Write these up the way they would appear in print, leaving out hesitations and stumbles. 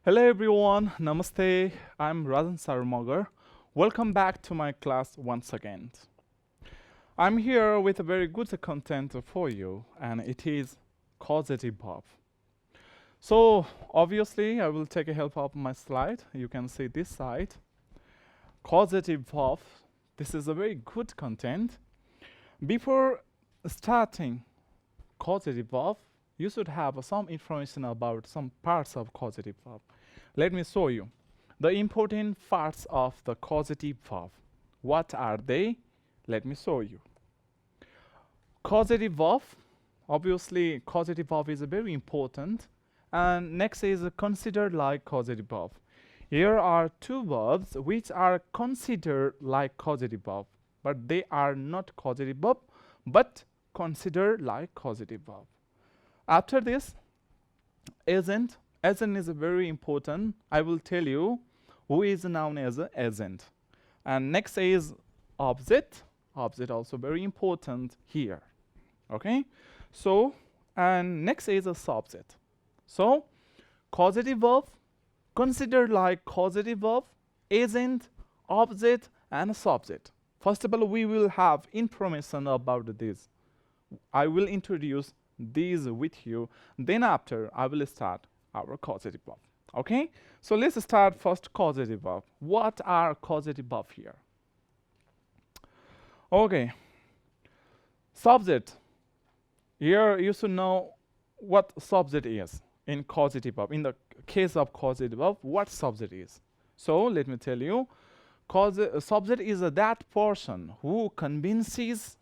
Hello everyone, Namaste. I'm Rajan Saramagar. Welcome back to my class once again. I'm here with a very good content for you, and it is causative verb. So obviously, I will take a help of my slide. You can see this side. Causative verb. This is a very good content. Before starting causative verb, you should have some information about some parts of causative verb. Let me show you the important parts of the causative verb. What are they? Let me show you. Causative verb, obviously causative verb is very important. And next is considered like causative verb. Here are two verbs which are considered like causative verb, but they are not causative verb, but considered like causative verb. After this, agent. Agent is very important. I will tell you who is known as an agent. And next is object. Object also very important here. Okay. So, and next is a subject. So, causative verb, considered like causative verb, agent, object, and subject. First of all, we will have information about this. I will introduce these with you. Then after, I will start our causative verb. Okay? So let's start first causative verb. What are causative verb here? Okay. Subject. Here you should know what subject is in causative verb. In the case of causative verb, what subject is. So let me tell you. Subject is that person who convinces,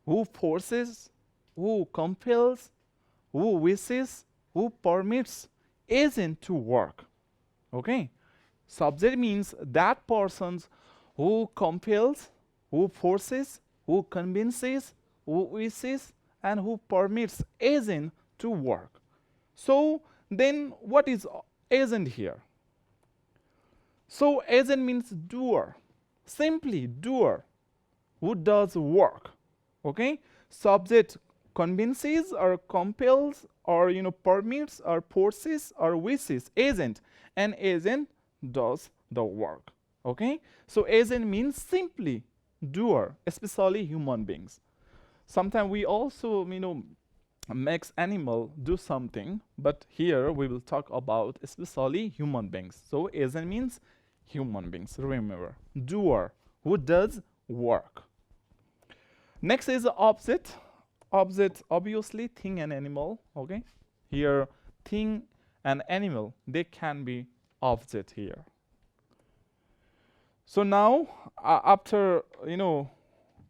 who forces, who compels, who wishes, who permits agent to work. Okay? Subject means that persons who compels, who forces, who convinces, who wishes, and who permits agent to work. So then what is agent here? So agent means doer. Simply doer who does work. Okay? Subject convinces or compels or permits or forces or wishes agent, and agent does the work. Okay, so agent means simply doer, especially human beings. Sometimes we also makes animal do something, but here we will talk about especially human beings. So agent means human beings. Remember, doer who does work. Next is object. Object, obviously thing and animal. Okay, here thing and animal, they can be object here. So now after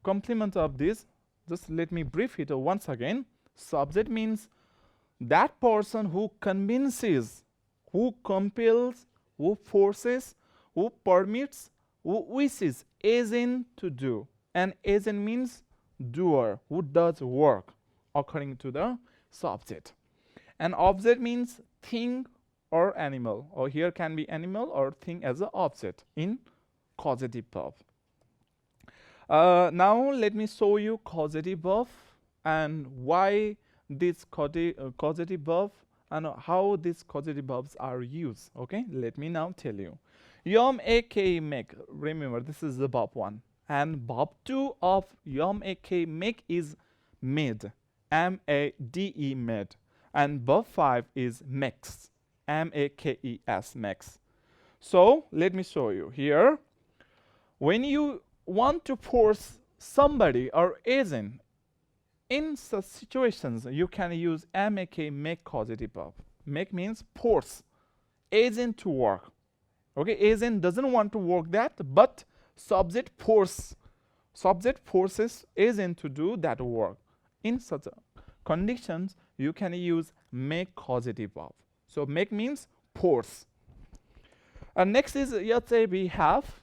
complement of this, just let me brief it once again. Subject means that person who convinces, who compels, who forces, who permits, who wishes agent to do. And agent means doer who does work according to the subject. And object means thing or animal, or here can be animal or thing as an object in causative verb. Now let me show you causative verb and why this causative verb and how these causative verbs are used. Okay, let me now tell you. Yom aka make. Remember, this is the verb 1. And verb 2 of yom aka make is made. M-A-D-E made. And verb 5 is makes. M-A-K-E-S makes. So let me show you here. When you want to force somebody or agent in such situations, you can use M-A-K make causative verb. Make means force agent to work. Okay, agent doesn't want to work that, but subject forces agent to do that work. In such conditions, you can use make causative verb. So make means force. And next is, let's say we have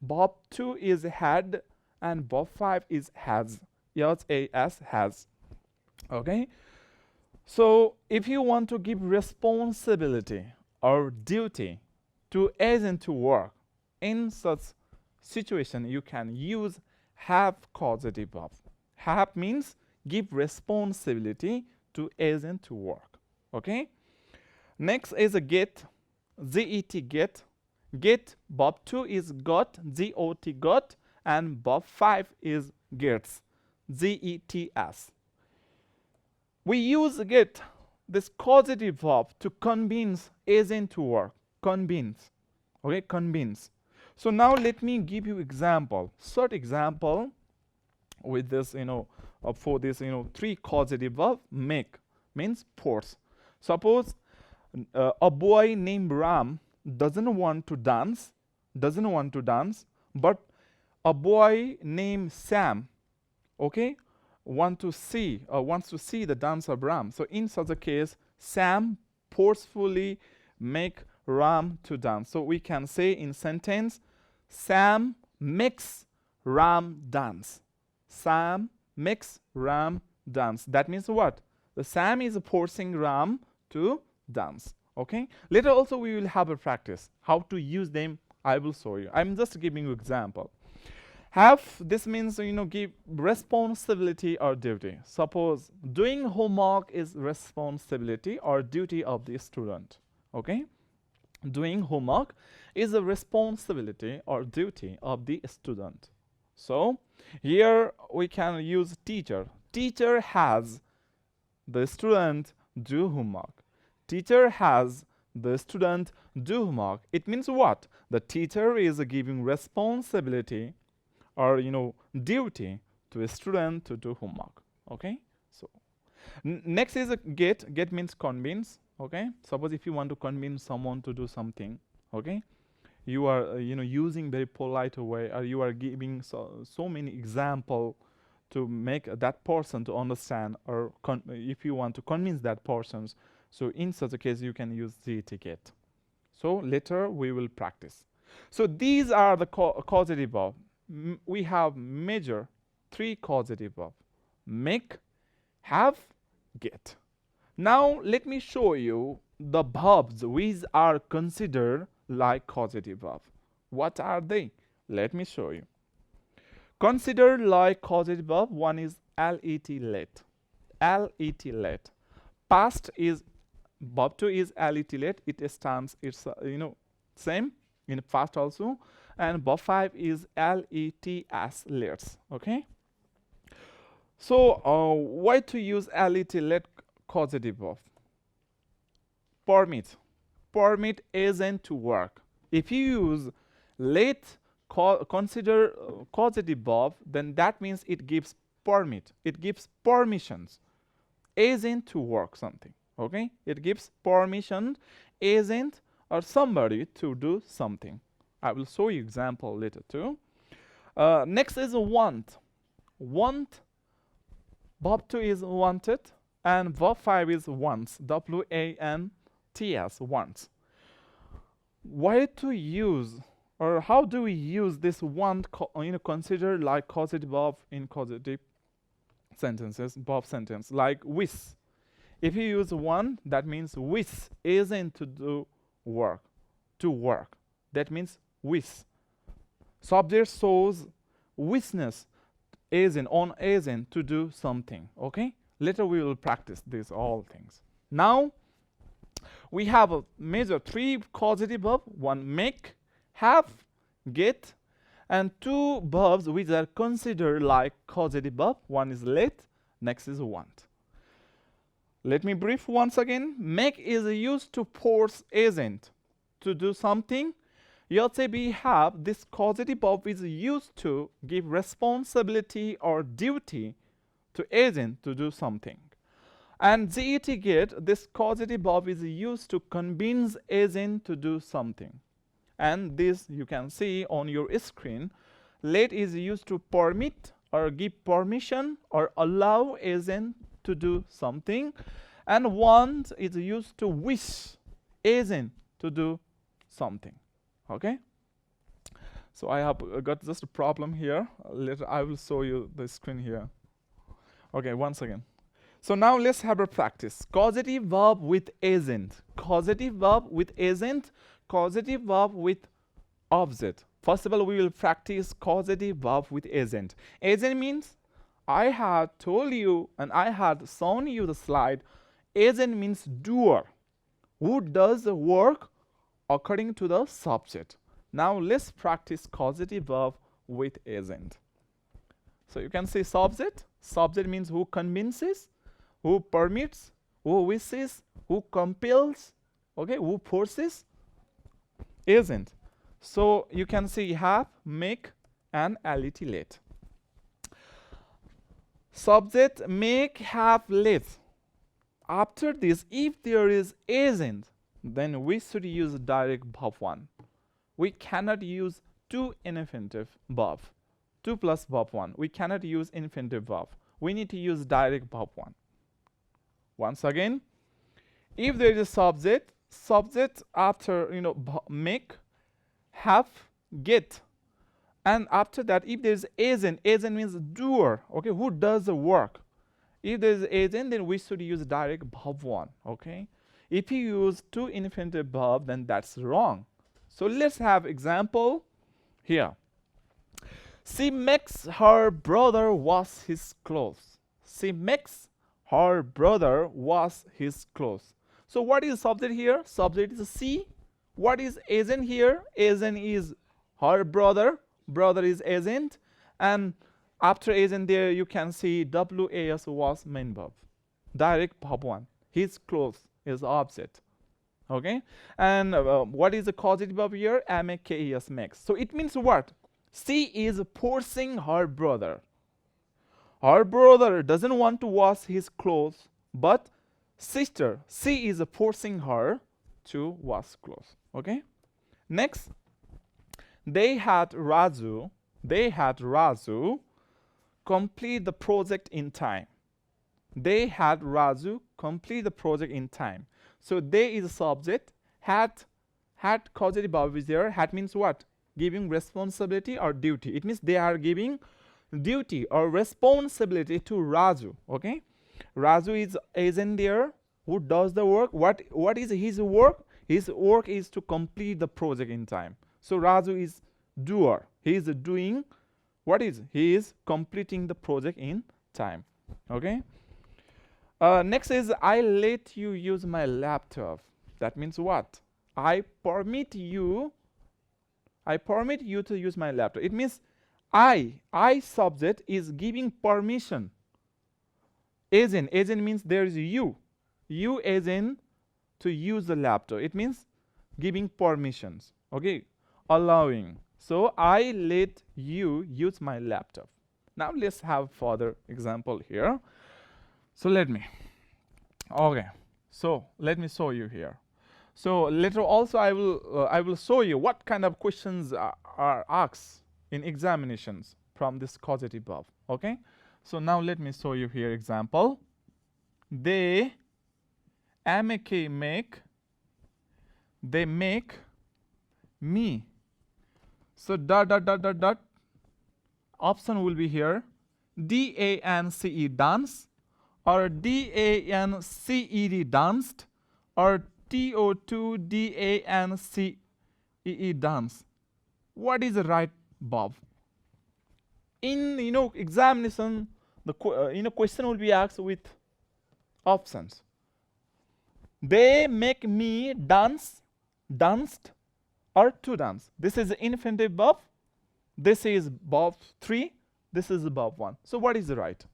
verb 2 is had and verb 5 is has. As has. Okay. So if you want to give responsibility or duty to agent to work in such situation, you can use have causative verb. Have means give responsibility to agent to work. Okay. Next is a get, Z-E-T, get. Get, verb 2 is got, G-O-T, got, and verb 5 is gets, G-E-T-S. We use get, this causative verb, to convince agent to work. Convince. Okay, convince. So now let me give you example. Short example with this, for this, three causative verb. Make means force. Suppose a boy named Ram doesn't want to dance, but a boy named Sam, okay, wants to see the dance of Ram. So in such a case, Sam forcefully make Ram to dance. So we can say in sentence, Sam makes Ram dance. Sam makes Ram dance. That means what? The Sam is forcing Ram to dance. Okay. Later also we will have a practice. How to use them, I will show you. I'm just giving you example. Have, this means, give responsibility or duty. Suppose doing homework is responsibility or duty of the student. Okay. Doing homework is a responsibility or duty of the student. So here we can use teacher. Teacher has the student do homework. Teacher has the student do homework. It means what? The teacher is giving responsibility or duty to a student to do homework. Okay. So next is a get. Get means convince. Okay. Suppose if you want to convince someone to do something, okay, you are using very polite way, or you are giving so many example to make that person to understand, or if you want to convince that person. So in such a case, you can use the get. So later we will practice. So these are the causative verb. We have major three causative verb: make, have, get. Now let me show you the verbs which are considered like causative verb. What are they? Let me show you. Considered like causative verb, one is let, let. Let, let. Past is verb 2 is let, let. It stands, it's same in past also. And verb 5 is lets, lets. Okay. So why to use let, let causative verb? Permit. Permit agent to work. If you use let consider causative verb, then that means it gives permit. It gives permissions agent to work something. Okay. It gives permission agent or somebody to do something. I will show you example later too. Next is a want. Want, verb 2 is wanted, and verb 5 is wants, W-A-N-T-S, wants. Why to use, or how do we use this want consider like causative verb in causative sentences, verb sentence, like wish. If you use want, that means wish isn't to do work, to work. That means wish. Subject shows wishness agent on agent to do something. Okay. Later we will practice these all things. Now we have a major three causative verb: one make, have, get, and two verbs which are considered like causative verb. One is let, next is want. Let me brief once again. Make is used to force agent to do something. Let's say we have this causative verb is used to give responsibility or duty to agent to do something. And get, get, this causative verb is used to convince agent to do something. And this you can see on your screen. Let is used to permit or give permission or allow agent to do something. And want is used to wish agent to do something. Okay. So I have got just a problem here. Later I will show you the screen here. Okay, once again. So now let's have a practice. Causative verb with agent. Causative verb with agent. Causative verb with object. First of all, we will practice causative verb with agent. Agent means, I had told you and I had shown you the slide. Agent means doer. who does the work according to the subject. Now let's practice causative verb with agent. So you can say subject. Subject means who convinces, who permits, who wishes, who compels, okay, who forces. Agent. So you can say have, make, and lit, let. Subject, make, have, let. After this, if there is agent, then we should use direct verb 1. We cannot use two infinitive verb, 2 plus verb 1. We cannot use infinitive verb. We need to use direct verb 1. Once again, if there is a subject, subject after make, have, get, and after that, if there is agent, agent means doer, okay, who does the work. If there is agent, then we should use direct verb 1, okay. If you use two infinitive verb, then that's wrong. So let's have example here. She makes her brother wash his clothes. She makes her brother wash his clothes. So what is subject here? Subject is she. What is agent here? Agent is her brother. Brother is agent. And after agent there you can see was was main verb. Direct verb 1. His clothes is object. Okay. And what is the causative verb here? Makes, makes. So it means what? She is forcing her brother. Her brother doesn't want to wash his clothes, but sister, she is forcing her to wash clothes. Okay. Next, they had Raju complete the project in time. They had Raju complete the project in time. So they is a subject. Had causative verb is there. Had means what? Giving responsibility or duty. It means they are giving duty or responsibility to Raju. Okay. Raju is agent there who does the work. What is his work? His work is to complete the project in time. So Raju is doer. He is doing what is? He is completing the project in time. Okay. Next is I let you use my laptop. That means what? I permit you to use my laptop. It means I subject is giving permission. Agent means there is you agent to use the laptop. It means giving permissions. Okay, allowing. So I let you use my laptop. Now let's have further example here. So let me show you here. So later also I will show you what kind of questions are asked in examinations from this causative verb. Okay. So now let me show you here example. They make me. So dot option will be here. DANCE dance, or DANCED danced, or TO2 DANCEE dance. What is the right verb? In examination, the question will be asked with options. They make me dance, danced, or to dance. This is the infinitive verb. This is verb 3. This is verb 1. So what is the right?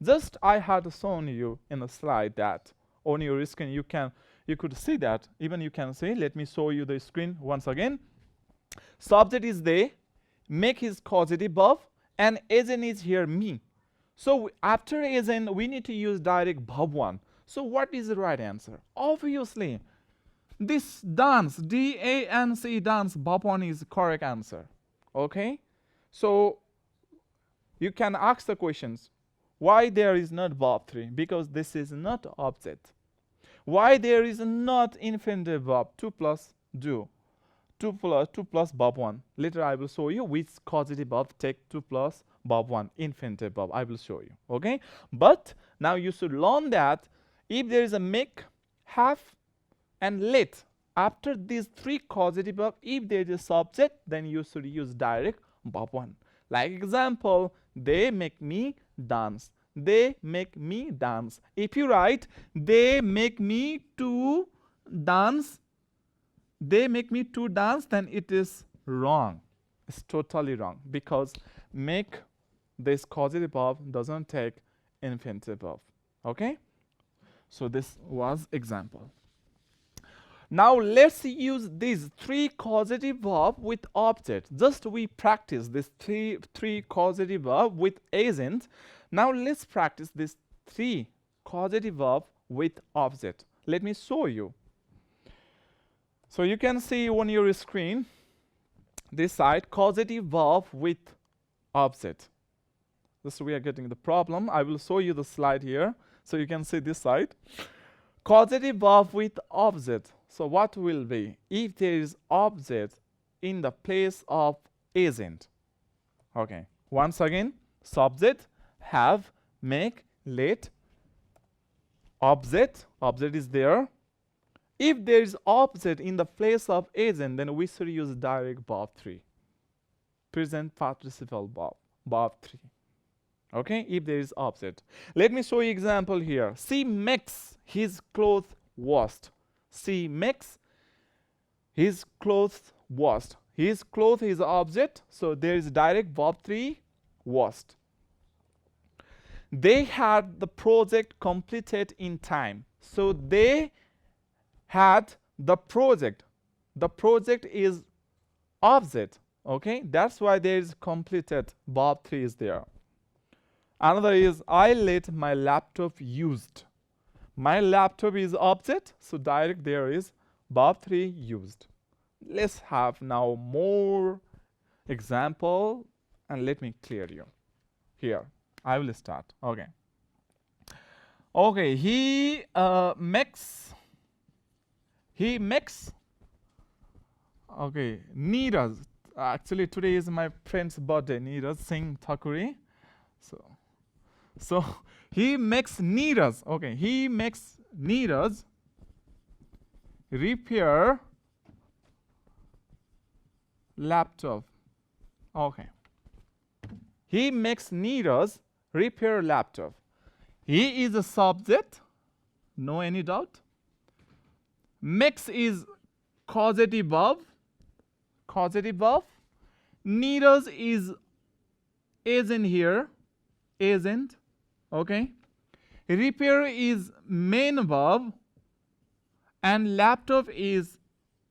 Just I had shown you in a slide that on your screen you could see that. Even you can see. Let me show you the screen once again. Subject is they, make is causative verb, and agent is here me. So after agent we need to use direct verb 1. So what is the right answer? Obviously, this dance, D-A-N-C dance, verb 1 is the correct answer. Okay? So you can ask the questions. Why there is not verb 3? Because this is not object. Why there is not infinitive verb 2 plus do? 2 plus verb 1. Later I will show you which causative verb take 2 plus verb 1 infinitive verb. I will show you. Okay? But now you should learn that if there is a make, have, and let, after these 3 causative verbs, if there is a subject, then you should use direct verb 1. Like example, they make me dance. They make me dance. If you write, they make me to dance, they make me to dance, then it is wrong. It's totally wrong because make this causative verb doesn't take infinitive verb. Okay? So this was example. Now let's use these three causative verb with object. Just we practice this three causative verb with agent. Now let's practice this three causative verb with object. Let me show you. So you can see on your screen this side causative verb with object. This we are getting the problem. I will show you the slide here so you can see this side. Causative verb with object. So what will be if there is object in the place of agent? Okay. Once again, subject, have, make, let, object is there. If there is object in the place of agent, then we should use direct verb 3. Present participle verb 3. Okay, if there is object. Let me show you example here. She makes his clothes washed. She makes his clothes washed. His clothes is object, so there is direct verb 3, washed. They had the project completed in time. So they had the project. The project is object. Okay, that's why there is completed verb 3 is there. Another is I let my laptop used. My laptop is object, so direct there is verb 3 used. Let's have now more example and let me clear you. Here, I will start. Okay. Okay, he makes. Okay, Neeraj. Actually, today is my friend's birthday. Neeraj Singh Thakuri. So he makes Neeraj. Okay, he makes Neeraj repair laptop. Okay. He makes Neeraj repair laptop. He is a subject. No any doubt. Makes is causative verb. Neeraj is agent here. Agent. Okay. Repair is main verb and laptop is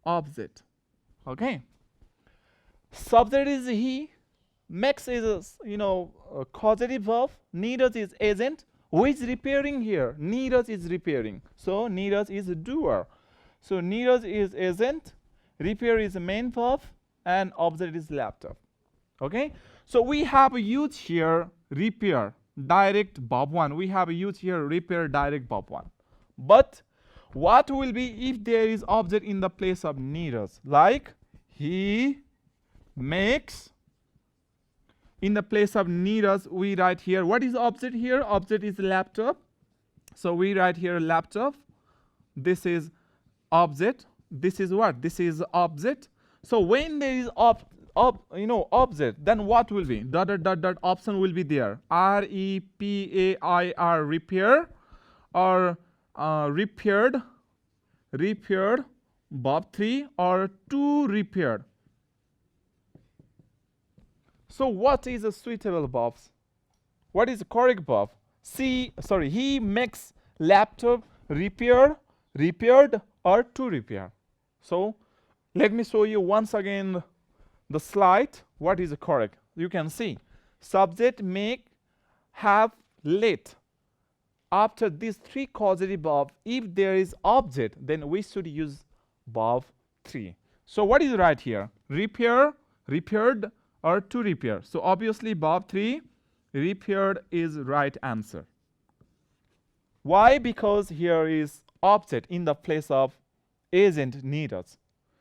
object. Okay. Subject is he. Makes is a causative verb. Neeraj is agent. Who is repairing here? Neeraj is repairing. So Neeraj is a doer. So Neeraj is agent. Repair is main verb and object is laptop. Okay. So we have used here repair. Direct verb 1. We have used here repair direct verb 1. But what will be if there is object in the place of Neeraj? Like he makes. In the place of Neeraj, we write here. What is object here? Object is laptop. So we write here laptop. This is object. This is what? This is object. So when there is object, then what will be? Dot option will be there. R-E-P-A-I-R, repair, or repaired, verb 3, or to repaired. So what is a suitable verb? What is the correct verb? He makes laptop repaired, or to repair. So let me show you once again the slide. What is correct? You can see subject, make, have, let. After these three causative verbs, if there is object, then we should use verb 3. So what is right here? Repair, repaired, or to repair. So obviously verb 3, repaired, is right answer. Why? Because here is object in the place of agent Neeraj.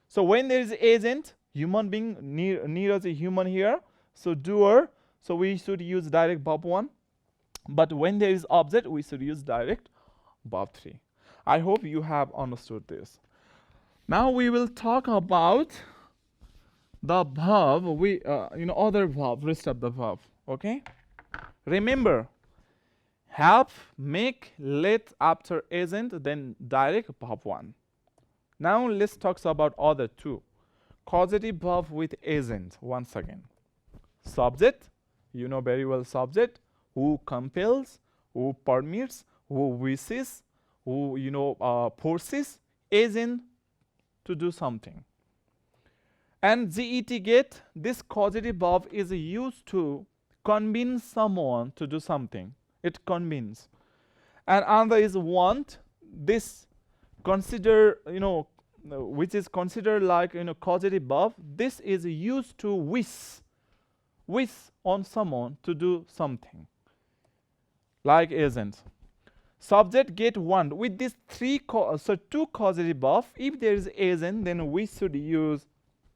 So when there is agent, human being, Neeraj is human here, so doer, so we should use direct verb 1. But when there is object, we should use direct verb 3. I hope you have understood this. Now we will talk about the verb, other verb, rest of the verb. Okay? Remember, have, make, let after agent, then direct verb 1. Now let's talk about other two. Causative verb with agent once again. Subject, you know very well subject, who compels, who permits, who wishes, who forces agent to do something. And get, this causative verb is used to convince someone to do something. It convinces. And another is want. This consider, which is considered like causative verb. This is used to wish on someone to do something, like agent. Subject, get, want. With these two causative verb, if there is agent, then we should use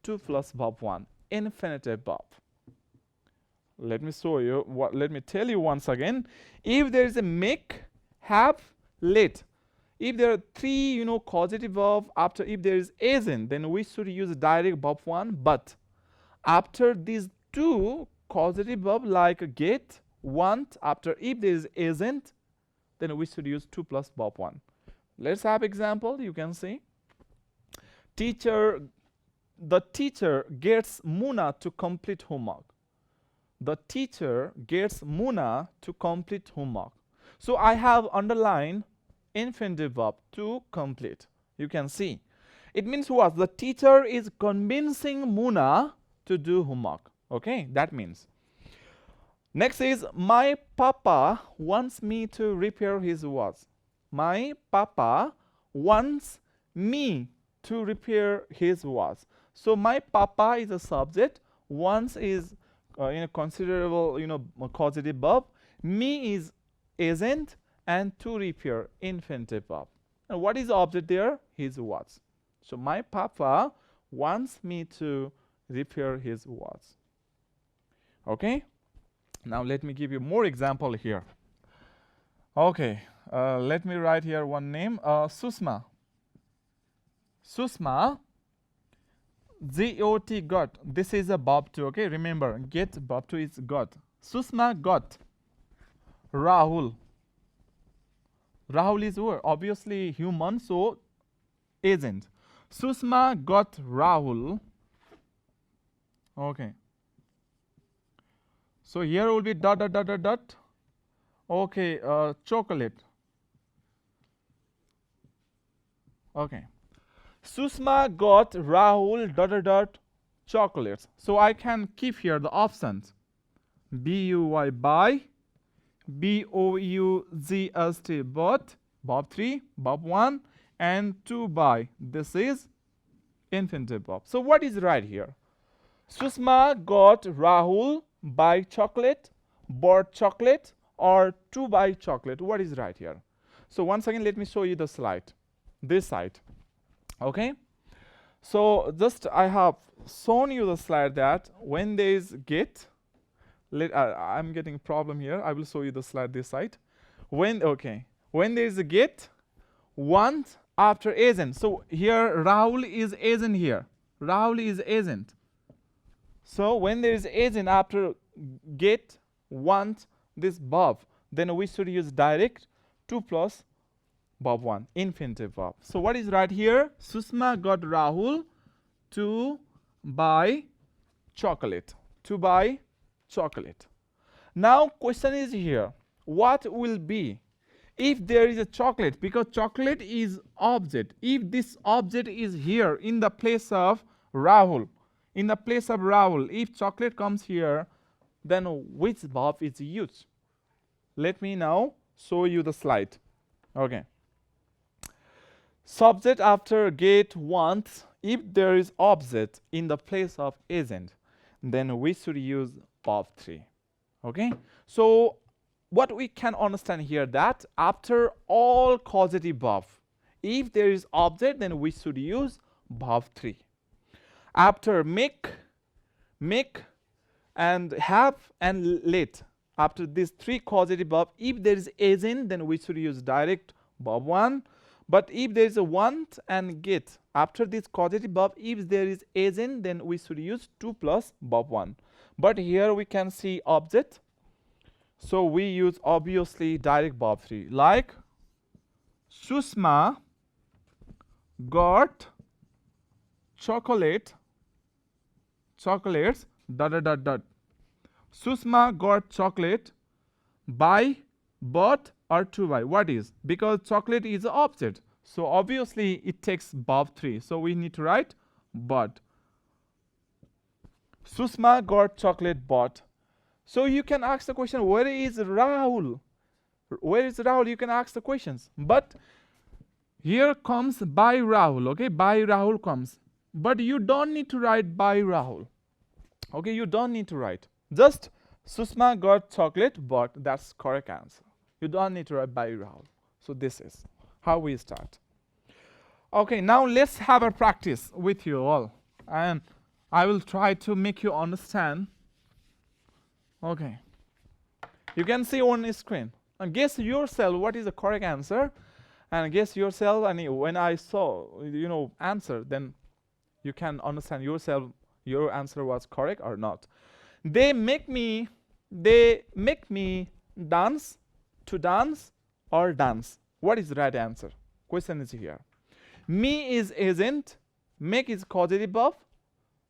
2 plus verb 1, infinitive verb. Let me show you. Let me tell you once again. If there is a make, have, let. If there are 3, causative verb, after if there is agent, then we should use direct verb 1. But after these 2 causative verb like get, want, after if there is agent, then we should use 2 plus verb 1. Let's have example. You can see. The teacher gets Muna to complete homework. The teacher gets Muna to complete homework. So I have underlined infinitive verb to complete. You can see. It means what? The teacher is convincing Muna to do homework. Okay, that means. Next is, my papa wants me to repair his watch. My papa wants me to repair his watch. So my papa is a subject, wants is considerable causative verb, me is agent, and to repair infinitive verb. And what is the object there? His watch. So my papa wants me to repair his watch. Okay. Now let me give you more example here. Okay, let me write here one name, Susma. Susma, G-O-T, got. This is a verb 2, okay? Remember, get verb 2 is got. Susma got Rahul. Rahul is who? Obviously human, so agent. Susma got Rahul. Okay. So here will be dot, dot, dot, dot, dot. Okay, chocolate. Okay. Susma got Rahul dot, dot, dot, chocolates. So I can keep here the options. B-U-Y, buy. B-O-U-G-S-T, bought. Verb 3, verb 1, and to buy. This is infinitive verb. So what is right here? Susma got Rahul buy chocolate, bought chocolate, or to buy chocolate. What is right here? So once again, let me show you the slide. This side. Okay. So just I have shown you the slide that when there is get, I'm getting a problem here. I will show you the slide this side. When there is a get, want after agent. So here Rahul is agent here. Rahul is agent. So when there is agent after get, want, this verb, then we should use direct 2 plus verb 1, infinitive verb. So what is right here? Susma got Rahul to buy chocolate. To buy chocolate. Now question is here. What will be if there is a chocolate? Because chocolate is object. If this object is here in the place of Rahul, if chocolate comes here, then which verb is used? Let me now show you the slide. Okay. Subject after get, want. If there is object in the place of agent, then we should use verb 3. Okay. So what we can understand here, that after all causative verb, if there is object, then we should use verb 3. After make, and have, and let, after these 3 causative verb, if there is agent, then we should use direct verb 1. But if there is a want and get, after this causative verb, if there is agent, then we should use 2 plus verb 1. But here we can see object, so we use obviously direct verb 3, like Susma got chocolates, dot dot dot dot. Susma got chocolate by, bought, or to buy. What is? Because chocolate is an object. So obviously it takes verb 3. So we need to write bought. Susma got chocolate bought. So you can ask the question, where is Rahul? Where is Rahul? You can ask the questions. But here comes by Rahul. Okay, by Rahul comes. But you don't need to write by Rahul. Okay, you don't need to write. Just Susma got chocolate bought. That's correct answer. You don't need to write by Rahul. So this is how we start. Okay, now let's have a practice with you all. And I will try to make you understand. Okay. You can see on the screen. And guess yourself what is the correct answer. And guess yourself, and when I saw, answer, then you can understand yourself your answer was correct or not. They make me dance, to dance, or dance. What is the right answer? Question is here. Me is isn't. Make is causative verb.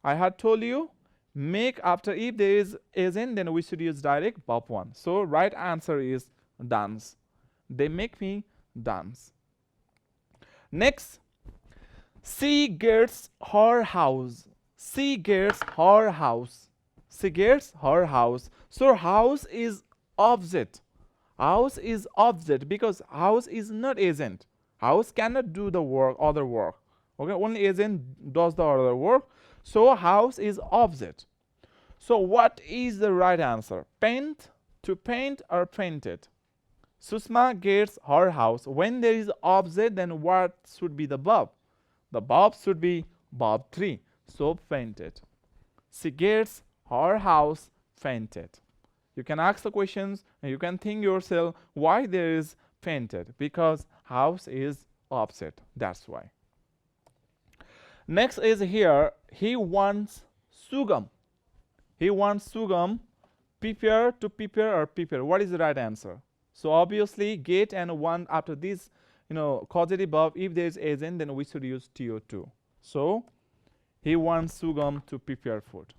I had told you, make after if there is isn't, then we should use direct verb 1. So right answer is dance. They make me dance. Next, she gets her house. She gets her house. She gets her house. So house is object. House is object because house is not agent. House cannot do the work, other work. Okay, only agent does the other work. So house is object. So what is the right answer? Paint, to paint, or painted? Susma gets her house. When there is object, then what should be the verb? The verb should be verb 3. So painted. She gets her house painted. You can ask the questions and you can think yourself why there is painted. Because house is object. That's why. Next is here. He wants sugam. He wants sugam. Prepare, to prepare, or prepare. What is the right answer? So obviously get and want after this, causative verb. If there is agent, then we should use to2. So he wants sugam to prepare food.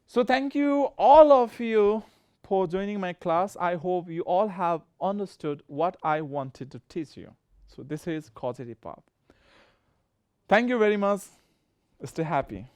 So thank you all of you for joining my class. I hope you all have understood what I wanted to teach you. So this is causative verb. Thank you very much. Stay happy.